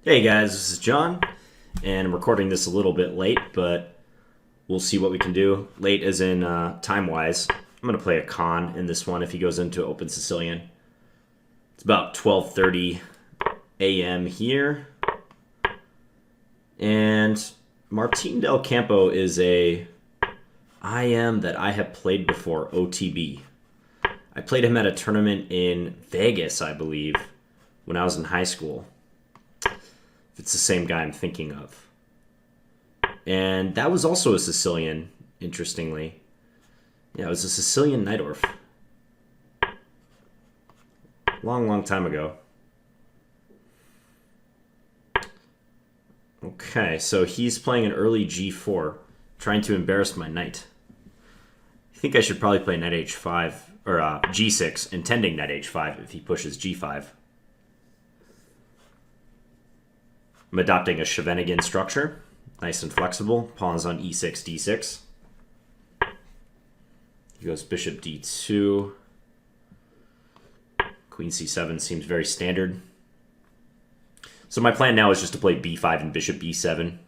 Hey guys, this is John, and I'm recording this a little bit late, but we'll see what we can do. Late as in time-wise. I'm going to play a con in this one if he goes into Open Sicilian. It's about 12:30 a.m. here. And Martin Del Campo is a IM that I have played before, OTB. I played him at a tournament in Vegas, I believe, when I was in high school. If it's the same guy I'm thinking of. And that was also a Sicilian, interestingly. Yeah, it was a Sicilian Najdorf. Long time ago. Okay, so he's playing an early g4, trying to embarrass my knight. I think I should probably play knight h5, or g6, intending knight h5 if he pushes g5. I'm adopting a Scheveningen structure. Nice and flexible. Pawns on e6, d6. He goes bishop d2. Queen c7 seems very standard. So my plan now is just to play b5 and bishop b7.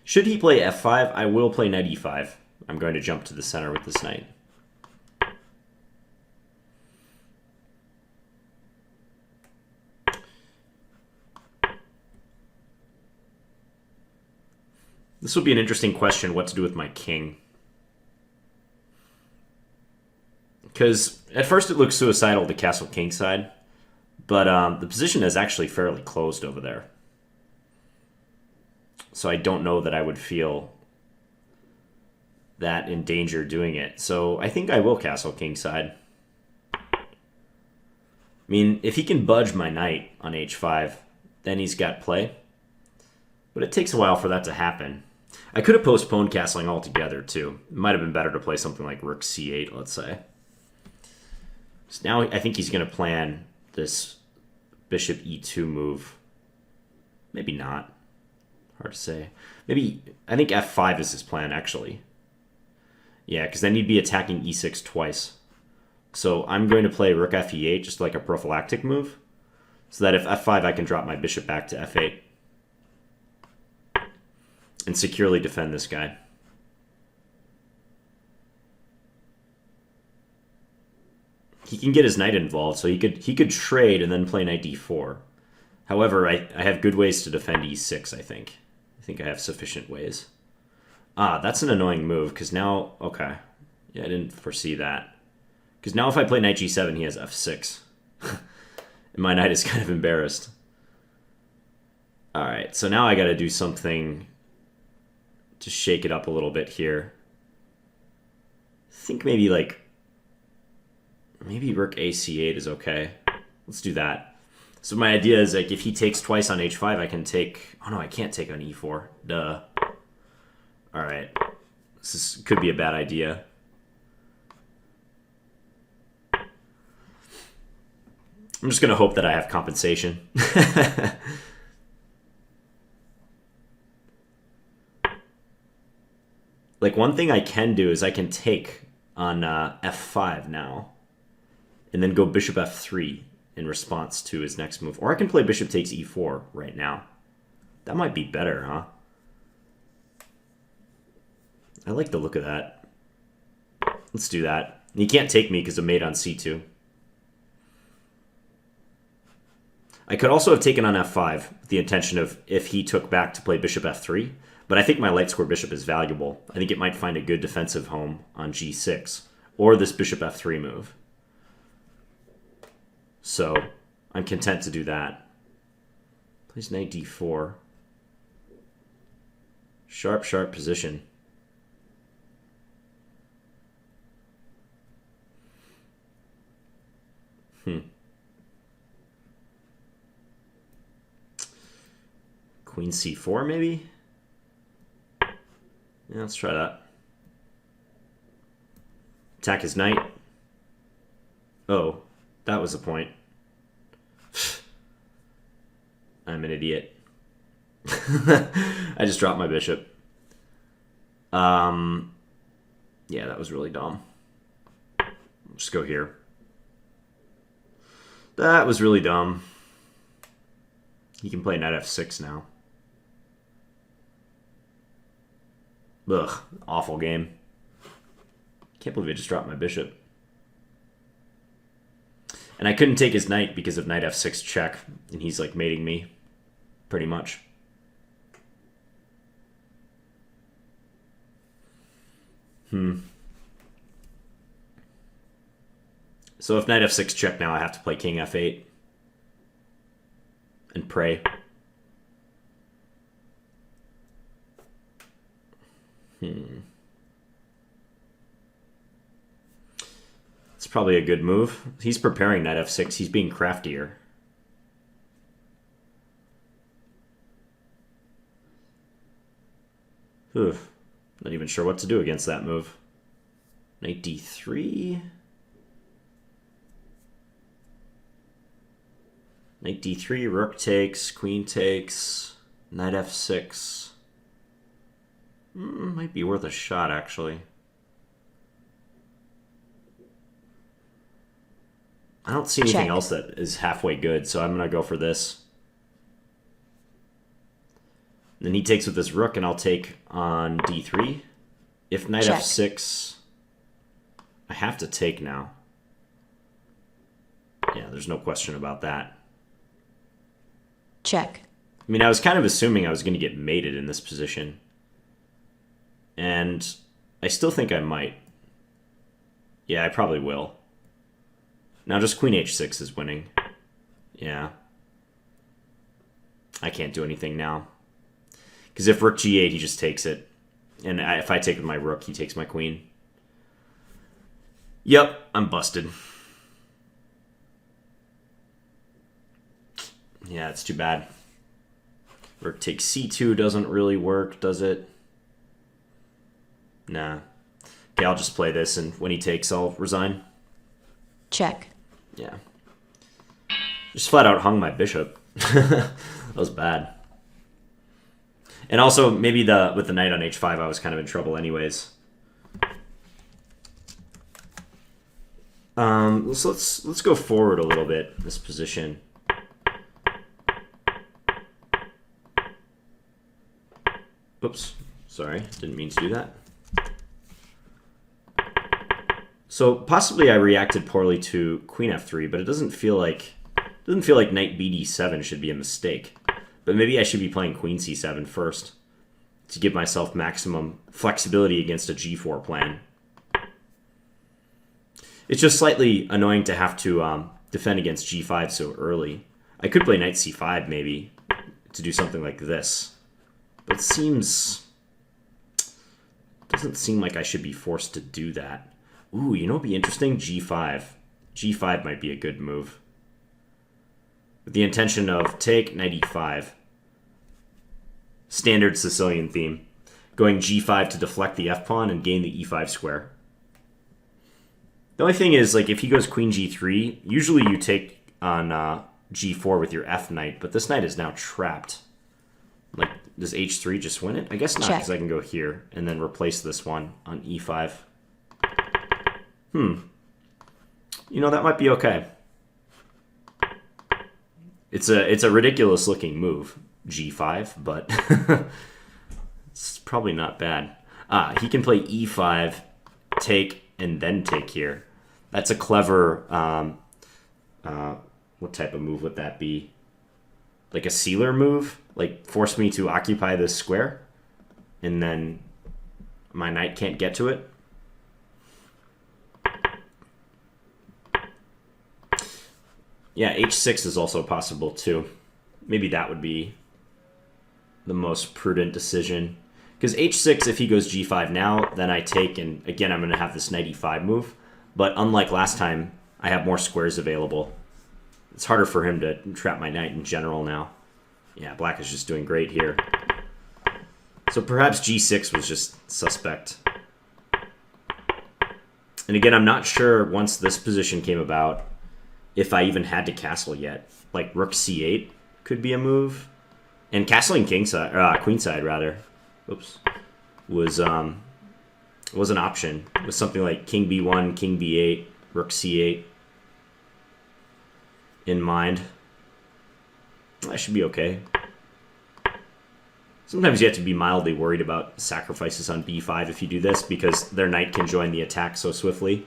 Should he play f5, I will play knight e5. I'm going to jump to the center with this knight. This will be an interesting question, what to do with my king. Because at first it looks suicidal to castle kingside, but the position is actually fairly closed over there. So I don't know that I would feel that in danger doing it. So I think I will castle kingside. I mean, if he can budge my knight on h5, then he's got play. But it takes a while for that to happen. I could have postponed castling altogether, too. It might have been better to play something like rook c8, let's say. So now I think he's going to plan this bishop e2 move. Maybe not. Hard to say. Maybe, I think f5 is his plan, actually. Yeah, because then he'd be attacking e6 twice. So I'm going to play rook fe8, just like a prophylactic move. So that if f5, I can drop my bishop back to f8. And securely defend this guy. He can get his knight involved, so he could trade and then play knight d4. However, I have good ways to defend e6, I think. I think I have sufficient ways. That's an annoying move, because now... Okay. Yeah, I didn't foresee that. Because now if I play knight g7, he has f6. And my knight is kind of embarrassed. Alright, so now I gotta do something to shake it up a little bit here. I think maybe rook ac8 is okay. Let's do that. So my idea is like if he takes twice on h5, I can take... Oh no, I can't take on e4. Duh. Alright. Could be a bad idea. I'm just going to hope that I have compensation. Like, one thing I can do is I can take on f5 now, and then go bishop f3 in response to his next move. Or I can play bishop takes e4 right now. That might be better, huh? I like the look of that. Let's do that. He can't take me because of mate on c2. I could also have taken on f5 with the intention of if he took back to play bishop f3. But I think my light square bishop is valuable. I think it might find a good defensive home on g6. Or this bishop f3 move. So I'm content to do that. Plays knight d4. Sharp position. Queen c4 maybe? Yeah, let's try that. Attack his knight. Oh, that was the point. I'm an idiot. I just dropped my bishop. Yeah, that was really dumb. Just go here. That was really dumb. He can play knight f6 now. Ugh, awful game. Can't believe I just dropped my bishop. And I couldn't take his knight because of knight f6 check, and he's like mating me, pretty much. So if knight f6 check now, I have to play king f8 and pray. It's probably a good move. He's preparing knight f6. He's being craftier. Not even sure what to do against that move. Knight d3. Knight d3, rook takes, queen takes, knight f6. Might be worth a shot, actually. I don't see anything else that is halfway good, so I'm going to go for this. Then he takes with this rook, and I'll take on d3. If knight f6, I have to take now. Yeah, there's no question about that. Check. I mean, I was kind of assuming I was going to get mated in this position. And I still think I might. Yeah, I probably will. Now just queen h6 is winning. Yeah. I can't do anything now. Because if rook g8, he just takes it. And if I take with my rook, he takes my queen. Yep, I'm busted. Yeah, it's too bad. Rook takes c2 doesn't really work, does it? Nah. Okay, I'll just play this, and when he takes, I'll resign. Check. Yeah. Just flat out hung my bishop. That was bad. And also, maybe with the knight on h5, I was kind of in trouble anyways. So let's go forward a little bit, this position. Oops, sorry, didn't mean to do that. So possibly I reacted poorly to queen f3, but it doesn't feel like knight bd7 should be a mistake. But maybe I should be playing queen c7 first to give myself maximum flexibility against a g4 plan. It's just slightly annoying to have to defend against g5 so early. I could play knight c5 maybe to do something like this. But it doesn't seem like I should be forced to do that. Ooh, you know what would be interesting? g5. g5 might be a good move. With the intention of take knight e5. Standard Sicilian theme. Going g5 to deflect the f-pawn and gain the e5 square. The only thing is, like, if he goes queen g3, usually you take on g4 with your f knight, but this knight is now trapped. Like, does h3 just win it? I guess not, because I can go here and then replace this one on e5. You know, that might be okay. It's a ridiculous looking move, g5, but it's probably not bad. He can play e5, take, and then take here. That's a clever, what type of move would that be? Like a sealer move? Like, force me to occupy this square, and then my knight can't get to it? Yeah, h6 is also possible too. Maybe that would be the most prudent decision. Because h6, if he goes g5 now, then I take, and again, I'm going to have this knight e5 move. But unlike last time, I have more squares available. It's harder for him to trap my knight in general now. Yeah, black is just doing great here. So perhaps g6 was just suspect. And again, I'm not sure once this position came about if I even had to castle yet. Like rook c8 could be a move. And castling queenside rather. Oops. Was an option. With something like king b1, king b8, rook c8 in mind. That should be okay. Sometimes you have to be mildly worried about sacrifices on b5 if you do this, because their knight can join the attack so swiftly.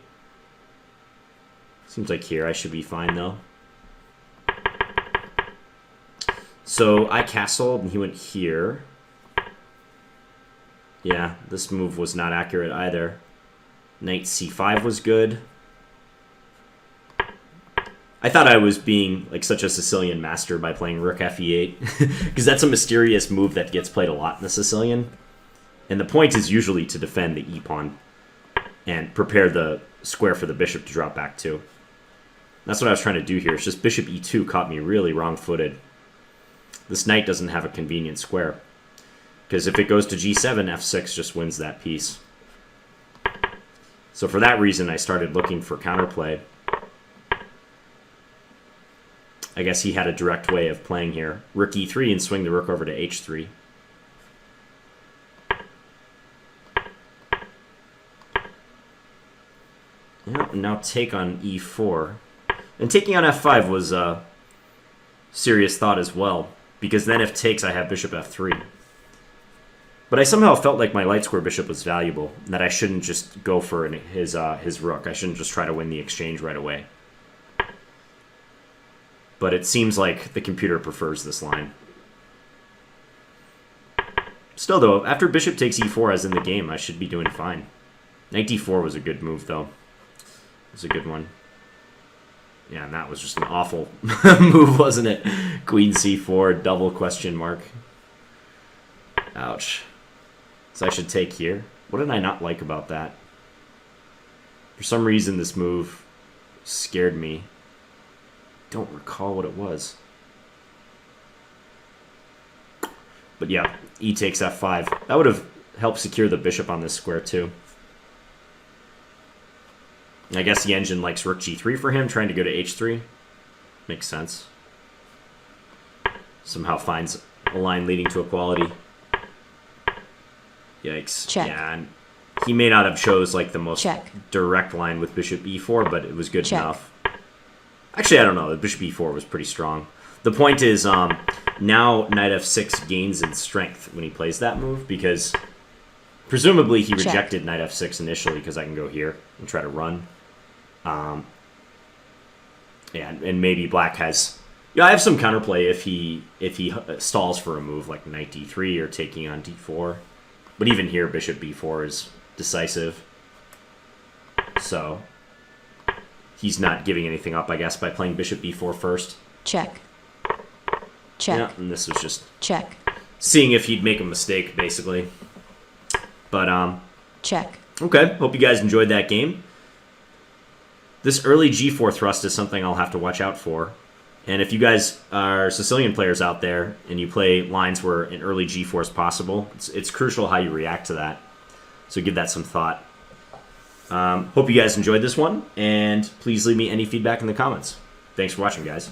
Seems like here I should be fine, though. So I castled, and he went here. Yeah, this move was not accurate either. Knight c5 was good. I thought I was being like such a Sicilian master by playing rook fe8, because that's a mysterious move that gets played a lot in the Sicilian. And the point is usually to defend the e-pawn and prepare the square for the bishop to drop back to. That's what I was trying to do here. It's just bishop e2 caught me really wrong-footed. This knight doesn't have a convenient square, because if it goes to g7, f6 just wins that piece. So for that reason, I started looking for counterplay. I guess he had a direct way of playing here. Rook e3 and swing the rook over to h3. Yeah, and now take on e4. And taking on f5 was a serious thought as well, because then if takes, I have bishop f3. But I somehow felt like my light square bishop was valuable, and that I shouldn't just go for his rook. I shouldn't just try to win the exchange right away. But it seems like the computer prefers this line. Still, though, after bishop takes e4 as in the game, I should be doing fine. Knight d4 was a good move, though. It was a good one. Yeah, and that was just an awful move, wasn't it? Queen c4, double question mark. Ouch. So I should take here. What did I not like about that? For some reason, this move scared me. Don't recall what it was. But yeah, e takes f5. That would have helped secure the bishop on this square too. I guess the engine likes rook g3 for him, trying to go to h3. Makes sense. Somehow finds a line leading to equality. Yikes. Check. Yeah, and he may not have chose like the most Check. direct line with bishop e4, but it was good Check. enough. Actually, I don't know. The bishop e4 was pretty strong. The point is, now knight f6 gains in strength when he plays that move, because presumably he Check. rejected knight f6 initially, because I can go here and try to run. Yeah, and maybe black has... Yeah, I have some counterplay if he stalls for a move like knight d3 or taking on d4. But even here, bishop b4 is decisive. So he's not giving anything up, I guess, by playing bishop b4 first. Check. Check. Yeah, and this was just Check. seeing if he'd make a mistake, basically. But, Check. okay, hope you guys enjoyed that game. This early g4 thrust is something I'll have to watch out for. And if you guys are Sicilian players out there and you play lines where an early g4 is possible, it's crucial how you react to that. So give that some thought. Hope you guys enjoyed this one, and please leave me any feedback in the comments. Thanks for watching, guys.